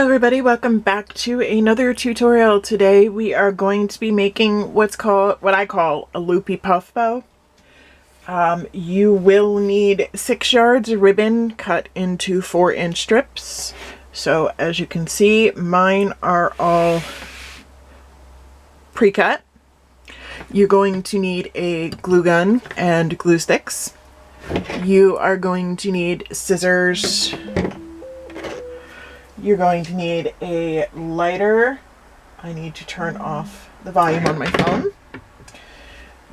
Everybody, welcome back to another tutorial. Today we are going to be making what I call a loopy puff bow. You will need 6 yards of ribbon cut into 4-inch strips. So as you can see, mine are all pre-cut. You're going to need a glue gun and glue sticks. You are going to need scissors. You're going to need a lighter. I need to turn off the volume on my phone.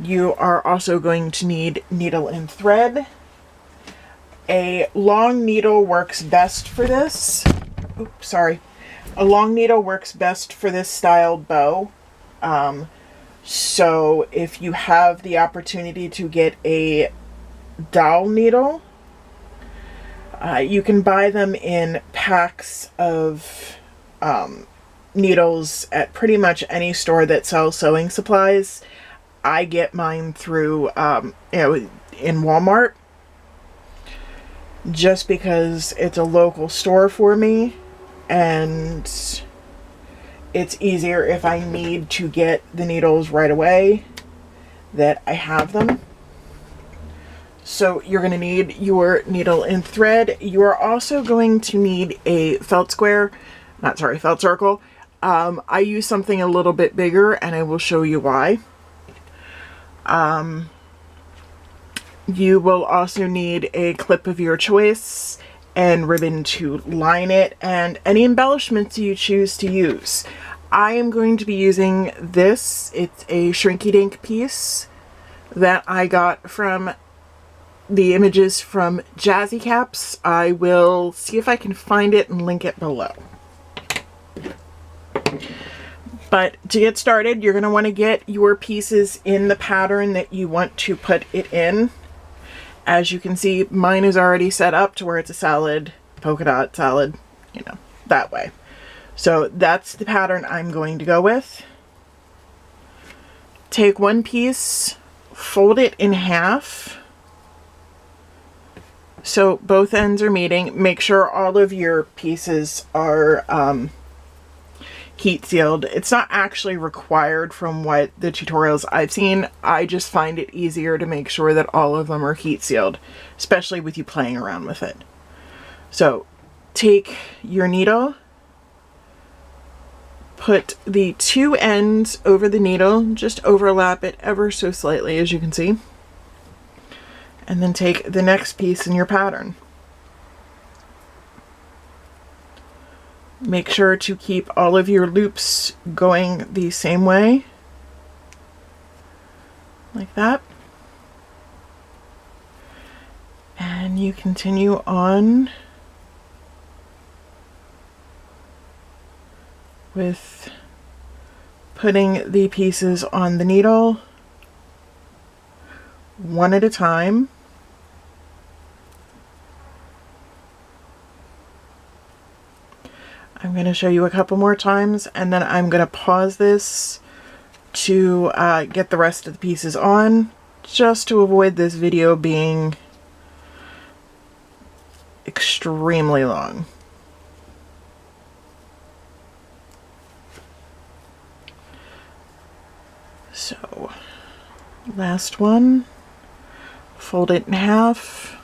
You are also going to need needle and thread. A long needle works best for this. Oops, sorry. A long needle works best for this style bow. So if you have the opportunity to get a dowel needle, you can buy them in packs of needles at pretty much any store that sells sewing supplies. I get mine through, in Walmart, just because it's a local store for me, and it's easier if I need to get the needles right away that I have them. So you're going to need your needle and thread. You are also going to need a felt circle. I use something a little bit bigger and I will show you why. You will also need a clip of your choice and ribbon to line it and any embellishments you choose to use. I am going to be using this. It's a Shrinky Dink piece that I got from the images from Jazzy Caps. I will see if I can find it and link it below. But to get started, you're going to want to get your pieces in the pattern that you want to put it in. As you can see, mine is already set up to where it's a salad, polka dot salad, that way. So that's the pattern I'm going to go with. Take one piece, fold it in half, so both ends are meeting. Make sure all of your pieces are heat sealed. It's not actually required from what the tutorials I've seen. I just find it easier to make sure that all of them are heat sealed, especially with you playing around with it. So take your needle, put the 2 ends over the needle, just overlap it ever so slightly, as you can see. And then take the next piece in your pattern. Make sure to keep all of your loops going the same way, like that. And you continue on with putting the pieces on the needle one at a time. I'm going to show you a couple more times and then I'm going to pause this to get the rest of the pieces on, just to avoid this video being extremely long. So, last one, fold it in half.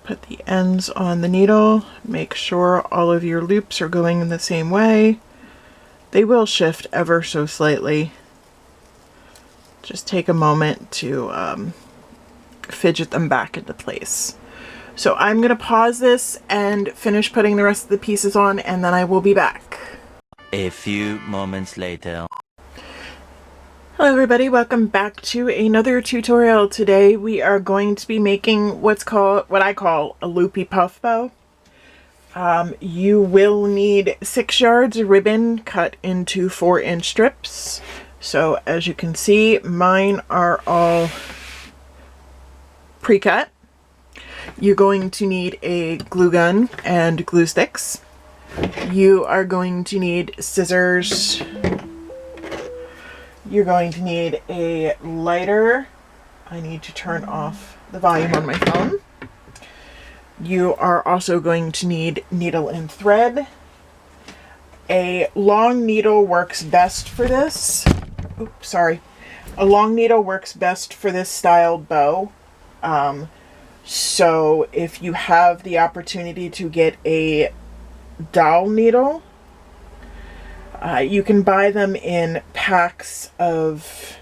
Put the ends on the needle, make sure all of your loops are going in the same way. They will shift ever so slightly. Just take a moment to fidget them back into place. So I'm going to pause this and finish putting the rest of the pieces on, and then I will be back. A few moments later. Hello everybody, welcome back to another tutorial. Today we are going to be making what I call a loopy puff bow. You will need 6 yards of ribbon cut into 4-inch strips. So as you can see, mine are all pre-cut. You're going to need a glue gun and glue sticks. You are going to need scissors. You're going to need a lighter. I need to turn off the volume on my phone. You are also going to need needle and thread. A long needle works best for this. Oops, sorry. A long needle works best for this styled bow. So if you have the opportunity to get a dowel needle, you can buy them in packs of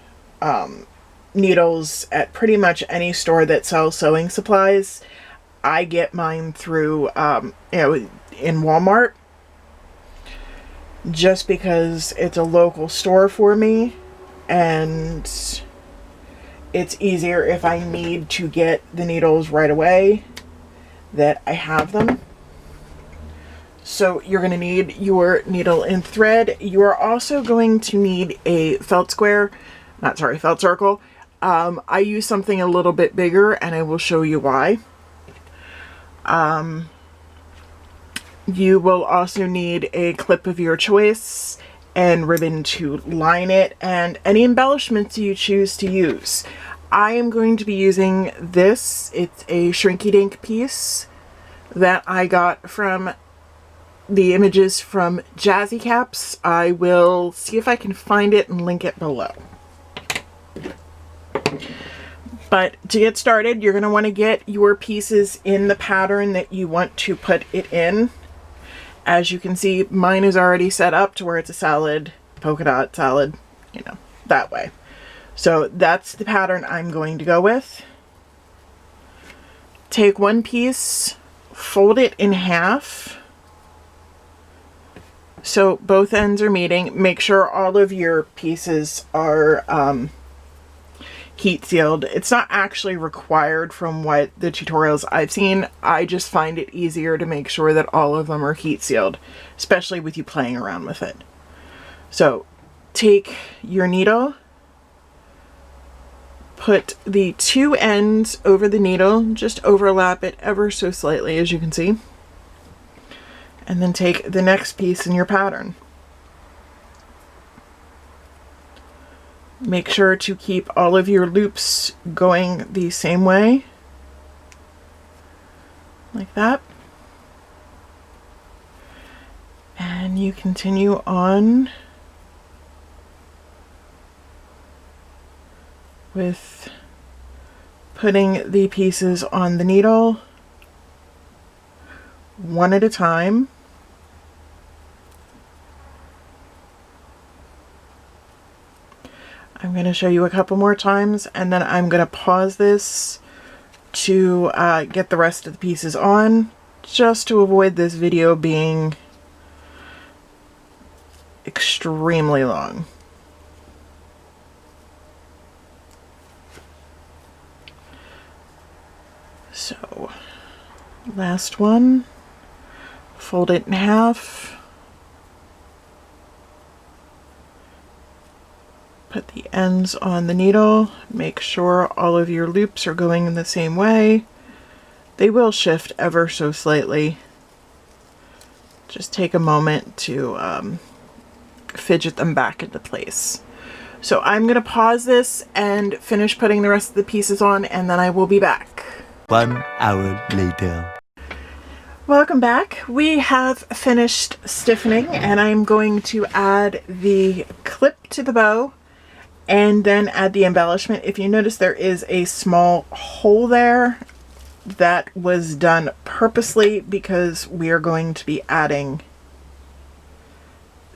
needles at pretty much any store that sells sewing supplies. I get mine through in Walmart, just because it's a local store for me, and it's easier if I need to get the needles right away that I have them. So you're going to need your needle and thread. You are also going to need a felt circle. I use something a little bit bigger, and I will show you why. You will also need a clip of your choice and ribbon to line it, and any embellishments you choose to use. I am going to be using this. It's a Shrinky Dink piece that I got from the images from Jazzy Caps. I will see if I can find it and link it below. But to get started, you're going to want to get your pieces in the pattern that you want to put it in. As you can see, mine is already set up to where it's a salad, polka dot salad, you know, that way. So that's the pattern I'm going to go with. Take one piece, fold it in half so both ends are meeting. Make sure all of your pieces are heat sealed. It's not actually required from what the tutorials I've seen. I just find it easier to make sure that all of them are heat sealed, especially with you playing around with it. So take your needle, put the two ends over the needle, just overlap it ever so slightly, as you can see, and then take the next piece in your pattern. Make sure to keep all of your loops going the same way, like that. And you continue on with putting the pieces on the needle one at a time. I'm going to show you a couple more times, and then I'm going to pause this to get the rest of the pieces on, just to avoid this video being extremely long. So, last one, fold it in half. Put the ends on the needle, make sure all of your loops are going in the same way. They will shift ever so slightly. Just take a moment to fidget them back into place. So I'm going to pause this and finish putting the rest of the pieces on, and then I will be back. 1 hour later. Welcome back. We have finished stiffening, and I'm going to add the clip to the bow and then add the embellishment. If you notice, there is a small hole there. That was done purposely because we are going to be adding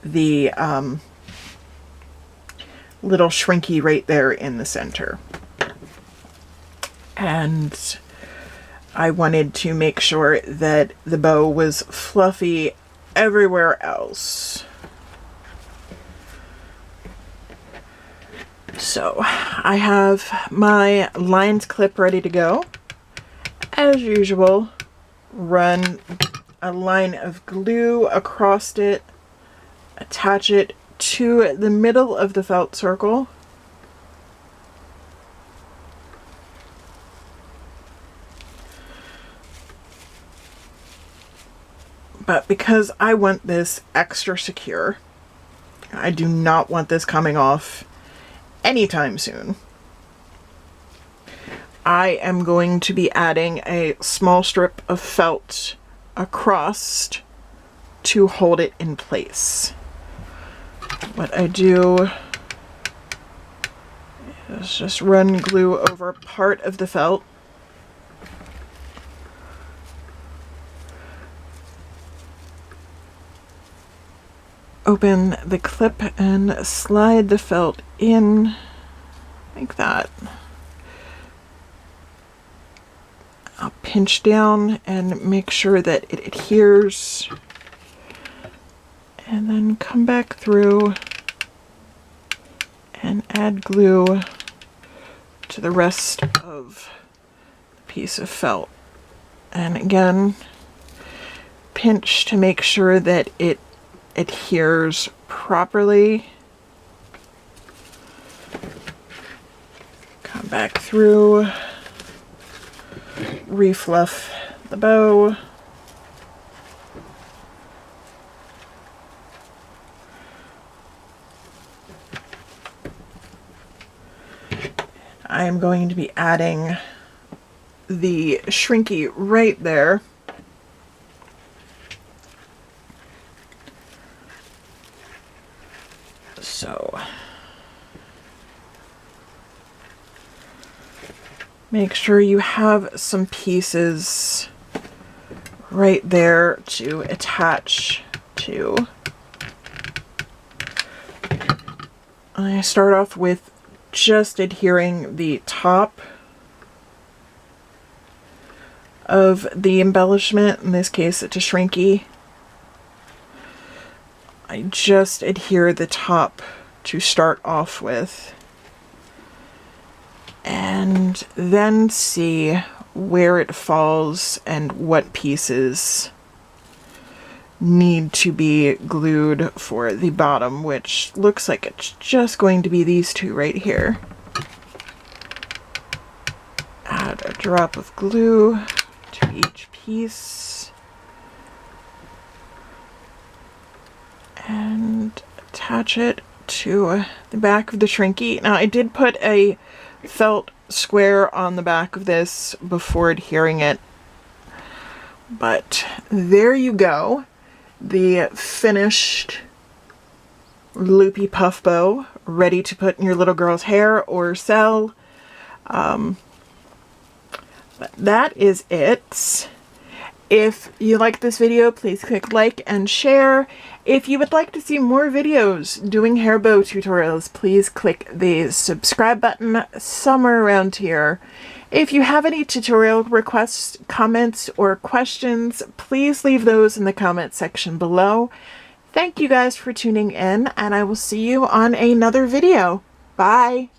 the little shrinky right there in the center. And I wanted to make sure that the bow was fluffy everywhere else. So I have my lines clip ready to go. As usual, run a line of glue across it, attach it to the middle of the felt circle. But because I want this extra secure, I do not want this coming off anytime soon, I am going to be adding a small strip of felt across to hold it in place. What I do is just run glue over part of the felt. Open the clip and slide the felt in like that. I'll pinch down and make sure that it adheres, and then come back through and add glue to the rest of the piece of felt. And again, pinch to make sure that it adheres properly. Come back through, refluff the bow. I am going to be adding the shrinky right there. So make sure you have some pieces right there to attach to. I start off with just adhering the top of the embellishment, in this case it's a shrinky. I just adhere the top to start off with, and then see where it falls and what pieces need to be glued for the bottom, which looks like it's just going to be these two right here. Add a drop of glue to each piece and attach it to the back of the shrinky. Now I did put a felt square on the back of this before adhering it, but there you go. The finished loopy puff bow, ready to put in your little girl's hair or sell. But that is it. If you like this video, please click like and share. If you would like to see more videos doing hair bow tutorials, please click the subscribe button somewhere around here. If you have any tutorial requests, comments, or questions, please leave those in the comment section below. Thank you guys for tuning in, and I will see you on another video. Bye!